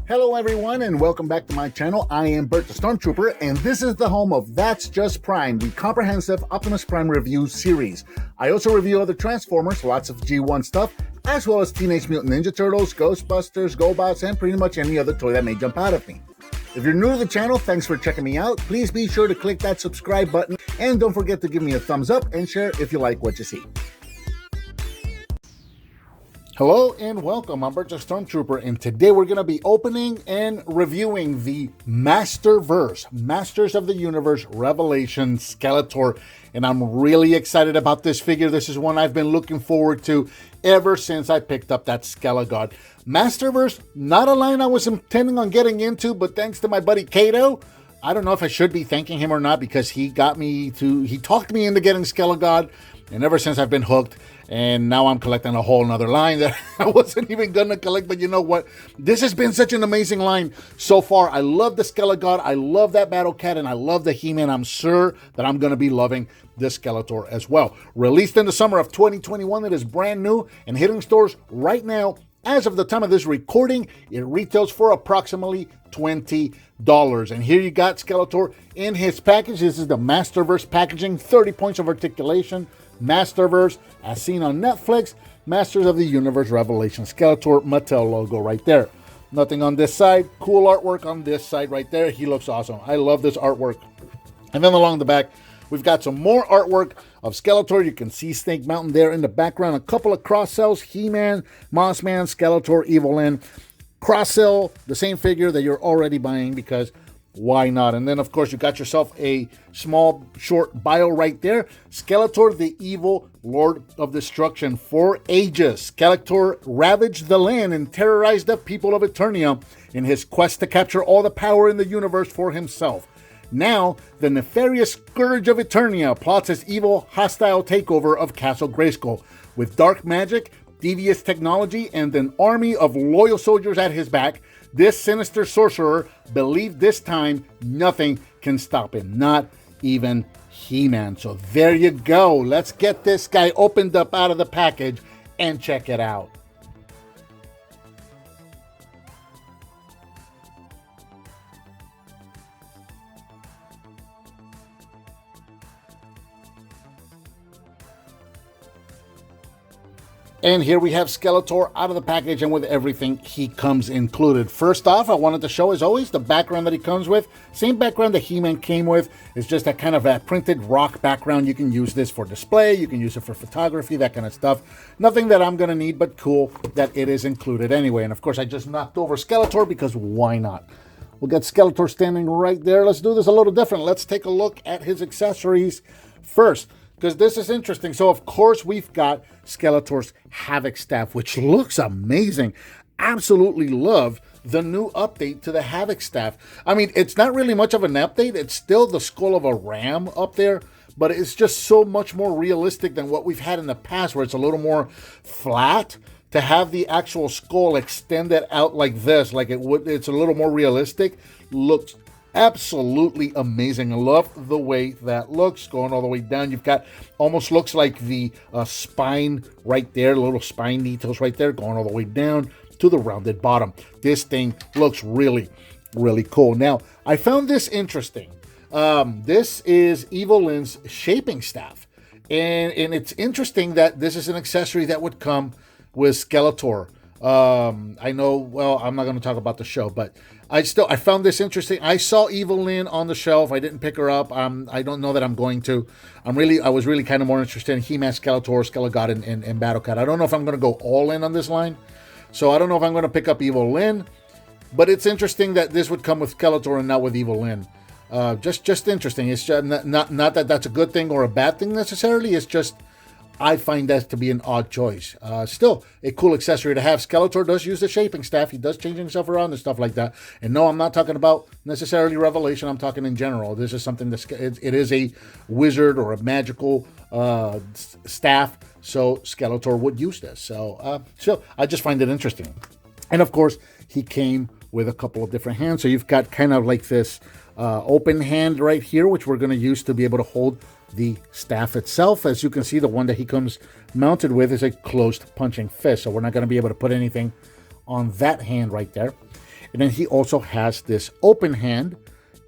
Hello everyone and welcome back to my channel. I am Bert the Stormtrooper and this is the home of That's Just Prime, the comprehensive Optimus Prime review series. I also review other Transformers, lots of G1 stuff, as well as Teenage Mutant Ninja Turtles, Ghostbusters, GoBots, and pretty much any other toy that may jump out at me. If you're new to the channel, thanks for checking me out. Please be sure to click that subscribe button and don't forget to give me a thumbs up and share if you like what you see. Hello and welcome, I'm Bert the Stormtrooper, and today we're going to be opening and reviewing the Masterverse, Masters of the Universe Revelation Skeletor, and I'm really excited about this figure. This is one I've been looking forward to ever since I picked up that Skelegod. Masterverse, not a line I was intending on getting into, but thanks to my buddy Kato, I don't know if I should be thanking him or not because he talked me into getting Skelegod, and ever since I've been hooked. And now I'm collecting a whole nother line that I wasn't even going to collect. But you know what? This has been such an amazing line so far. I love the Skelegod. I love that Battle Cat. And I love the He-Man. I'm sure that I'm going to be loving this Skeletor as well. Released in the summer of 2021. It is brand new and hitting stores right now. As of the time of this recording, it retails for approximately $20. And here you got Skeletor in his package. This is the Masterverse packaging. 30 points of articulation. Masterverse, as seen on Netflix, Masters of the Universe Revelation Skeletor, Mattel logo right there. Nothing on this side. Cool artwork on this side right there. He looks awesome. I love this artwork. And then along the back, we've got some more artwork of Skeletor. You can see Snake Mountain there in the background. A couple of cross-sells, He-Man, Mossman, Skeletor, Evil Lynn. Cross-sell, the same figure that you're already buying because why not? And then, of course, you got yourself a small, short bio right there. Skeletor, the evil Lord of Destruction for ages. Skeletor ravaged the land and terrorized the people of Eternia in his quest to capture all the power in the universe for himself. Now, the nefarious Scourge of Eternia plots his evil, hostile takeover of Castle Grayskull. With dark magic, devious technology, and an army of loyal soldiers at his back, this sinister sorcerer believed this time nothing can stop him, not even He-Man. So there you go. Let's get this guy opened up out of the package and check it out. And here we have Skeletor out of the package, and with everything he comes included. First off, I wanted to show, as always, the background that he comes with. Same background that He-Man came with. It's just that kind of a printed rock background. You can use this for display. You can use it for photography, that kind of stuff. Nothing that I'm going to need, but cool that it is included anyway. And of course, I just knocked over Skeletor because why not? We'll get Skeletor standing right there. Let's do this a little different. Let's take a look at his accessories first, because this is interesting. So, of course, we've got Skeletor's Havoc Staff, which looks amazing. Absolutely love the new update to the Havoc Staff. I mean, it's not really much of an update. It's still the skull of a ram up there, but it's just so much more realistic than what we've had in the past, where it's a little more flat. To have the actual skull extended out like this, like it would, it's a little more realistic. Looks absolutely amazing. I love the way that looks going all the way down. You've got almost looks like the spine right there, little spine details right there going all the way down to the rounded bottom. This thing looks really, really cool. Now, I found this interesting. This is Evil Lynn's shaping staff, and it's interesting that this is an accessory that would come with Skeletor. I know, well, I'm not going to talk about the show, but I found this interesting. I saw Evil Lynn on the shelf. I didn't pick her up. I don't know that I'm going to. I was really kind of more interested in He-Man, Skeletor, Skelegod, and Battle Cat. I don't know if I'm going to go all in on this line. So I don't know if I'm going to pick up Evil Lynn, but it's interesting that this would come with Skeletor and not with Evil Lynn. Just interesting. It's just not that that's a good thing or a bad thing necessarily. It's just, I find that to be an odd choice. Still, a cool accessory to have. Skeletor does use the shaping staff. He does change himself around and stuff like that. And no, I'm not talking about necessarily Revelation. I'm talking in general. This is something that it is a wizard or a magical staff. So Skeletor would use this. So I just find it interesting. And of course, he came with a couple of different hands. So you've got kind of like this open hand right here, which we're going to use to be able to hold the staff itself. As you can see, the one that he comes mounted with is a closed punching fist, so we're not going to be able to put anything on that hand right there. And then he also has this open hand.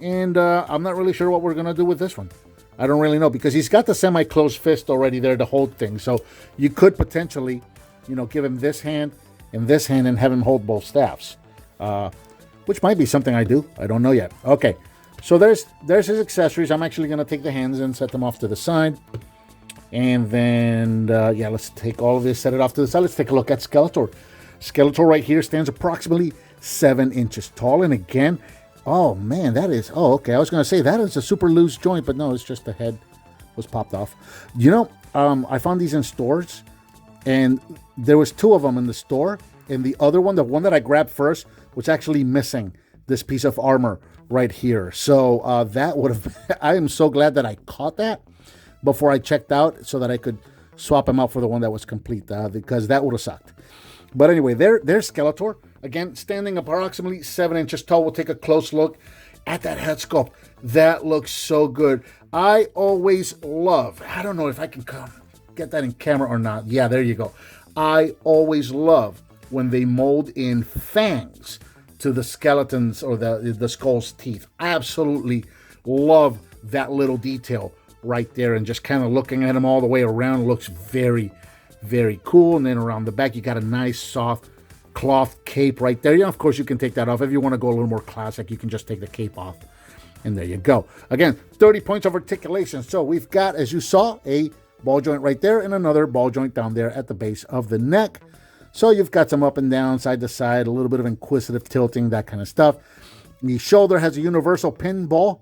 And I'm not really sure what we're going to do with this one. I don't really know, because he's got the semi-closed fist already there to hold things. So you could potentially, give him this hand and have him hold both staffs. Which might be something I do. I don't know yet. Okay, so there's his accessories. I'm actually going to take the hands and set them off to the side. And then, let's take all of this, set it off to the side. Let's take a look at Skeletor. Skeletor right here stands approximately 7 inches tall. And again, oh man, that is, okay. I was going to say that is a super loose joint, but no, it's just the head was popped off. I found these in stores, and there was 2 of them in the store. And the other one, the one that I grabbed first, was actually missing this piece of armor right here. So that would have, I am so glad that I caught that before I checked out, so that I could swap him out for the one that was complete, because that would have sucked. But anyway, there's Skeletor. Again, standing approximately 7 inches tall. We'll take a close look at that head sculpt. That looks so good. I always love, I don't know if I can get that in camera or not. Yeah, there you go. I always love when they mold in fangs to the skeletons or the skull's teeth. I absolutely love that little detail right there, and just kind of looking at him all the way around looks very, very cool. And then around the back, you got a nice soft cloth cape right there. Yeah, of course, you can take that off. If you want to go a little more classic, you can just take the cape off. And there you go. Again, 30 points of articulation. So we've got, as you saw, a ball joint right there and another ball joint down there at the base of the neck. So you've got some up and down, side to side, a little bit of inquisitive tilting, that kind of stuff. The shoulder has a universal pin ball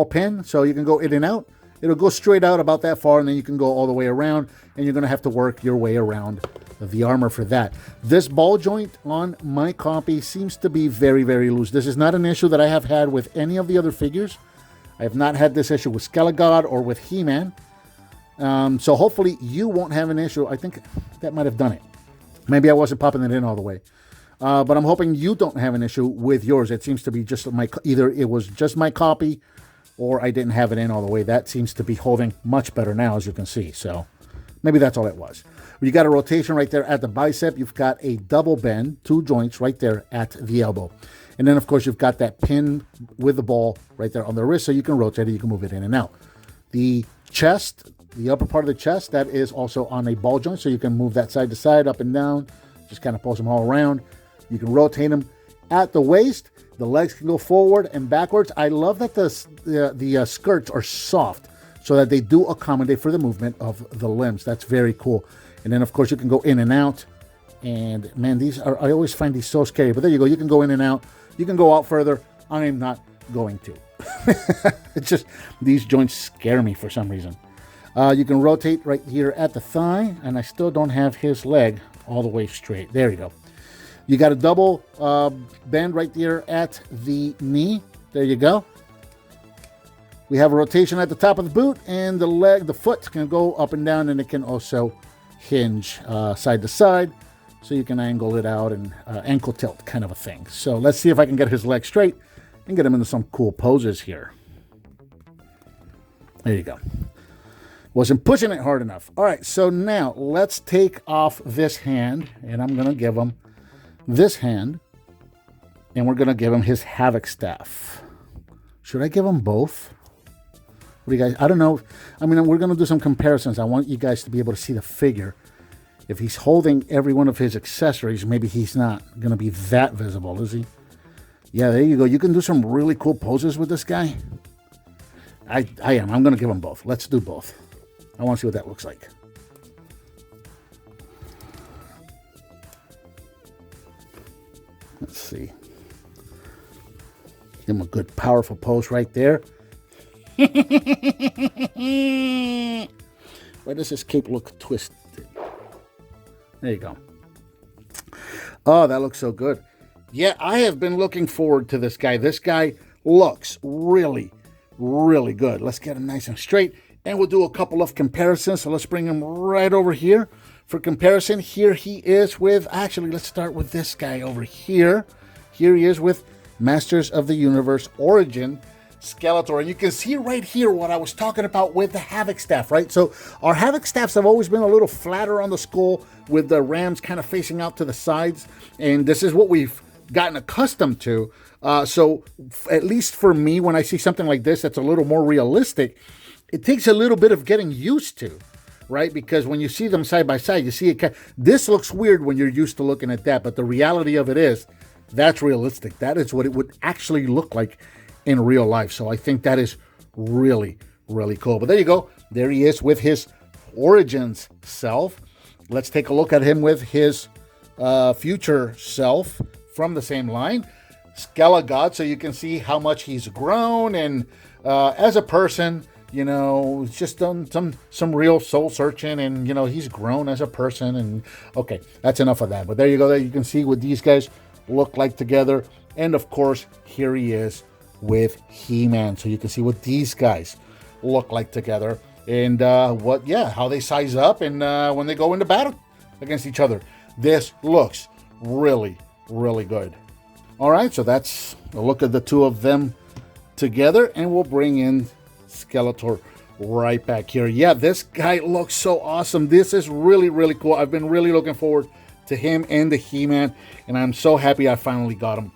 pin, so you can go in and out. It'll go straight out about that far, and then you can go all the way around, and you're going to have to work your way around the armor for that. This ball joint on my copy seems to be very, very loose. This is not an issue that I have had with any of the other figures. I have not had this issue with Skelegod or with He-Man. So hopefully you won't have an issue. I think that might have done it. Maybe I wasn't popping it in all the way. But I'm hoping you don't have an issue with yours. It seems to be just either it was just my copy or I didn't have it in all the way. That seems to be holding much better now, as you can see. So maybe that's all it was. You got a rotation right there at the bicep. You've got a double bend, 2 joints right there at the elbow. And then, of course, you've got that pin with the ball right there on the wrist, so you can rotate it. You can move it in and out. The chest, the upper part of the chest, that is also on a ball joint, so you can move that side to side, up and down. Just kind of pulse them all around. You can rotate them at the waist. The legs can go forward and backwards. I love that the skirts are soft so that they do accommodate for the movement of the limbs. That's very cool. And then, of course, you can go in and out. And, man, I always find these so scary. But there you go. You can go in and out. You can go out further. I am not going to. It's just these joints scare me for some reason. You can rotate right here at the thigh. And I still don't have his leg all the way straight. There you go. You got a double bend right there at the knee. There you go. We have a rotation at the top of the boot, and the foot can go up and down, and it can also hinge side to side, so you can angle it out and ankle tilt kind of a thing. So let's see if I can get his leg straight and get him into some cool poses here. There you go. Wasn't pushing it hard enough. All right, so now let's take off this hand, and I'm going to give him this hand, and we're going to give him his Havoc staff. Should I give him both? What do you guys, I don't know. I mean, we're going to do some comparisons. I want you guys to be able to see the figure. If he's holding every one of his accessories, maybe he's not going to be that visible, is he? Yeah, there you go. You can do some really cool poses with this guy. I am. I'm going to give him both. Let's do both. I want to see what that looks like. Let's see. Give him a good, powerful pose right there. Why does this cape look twisted? There you go. Oh, that looks so good. Yeah, I have been looking forward to this guy. This guy looks really, really good. Let's get him nice and straight. And we'll do a couple of comparisons. So let's bring him right over here. For comparison, here he is with, actually, let's start with this guy over here. Here he is with Masters of the Universe Origin Skeletor. And you can see right here what I was talking about with the Havoc staff, right? So our Havoc staffs have always been a little flatter on the skull with the rams kind of facing out to the sides. And this is what we've gotten accustomed to. So at least for me, when I see something like this that's a little more realistic, it takes a little bit of getting used to, right? Because when you see them side by side, you see it. This looks weird when you're used to looking at that, but the reality of it is that's realistic. That is what it would actually look like in real life. So I think that is really, really cool. But there you go. There he is with his Origins self. Let's take a look at him with his future self from the same line, SKELETOR. So you can see how much he's grown, and as a person, you know, just done some real soul searching, and you know, he's grown as a person. And okay, that's enough of that. But there you go. There you can see what these guys look like together. And of course, here he is with He-Man. So you can see what these guys look like together, and how they size up, and when they go into battle against each other. This looks really, really good. All right, so that's a look at the two of them together, and we'll bring in SKELETOR right back here. Yeah, this guy looks so awesome. This is really, really cool. I've been really looking forward to him and the He-Man, and I'm so happy I finally got him.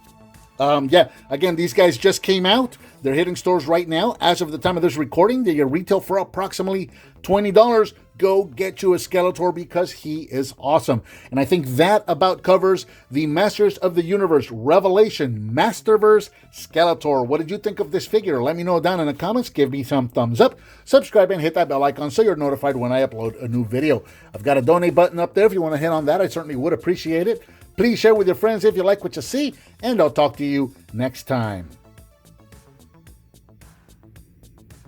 Again, these guys just came out. They're hitting stores right now. As of the time of this recording, they retail for approximately $20. Go get you a SKELETOR because he is awesome. And I think that about covers the Masters of the Universe Revelation Masterverse SKELETOR. What did you think of this figure? Let me know down in the comments. Give me some thumbs up. Subscribe and hit that bell icon so you're notified when I upload a new video. I've got a donate button up there. If you want to hit on that, I certainly would appreciate it. Please share with your friends if you like what you see, and I'll talk to you next time.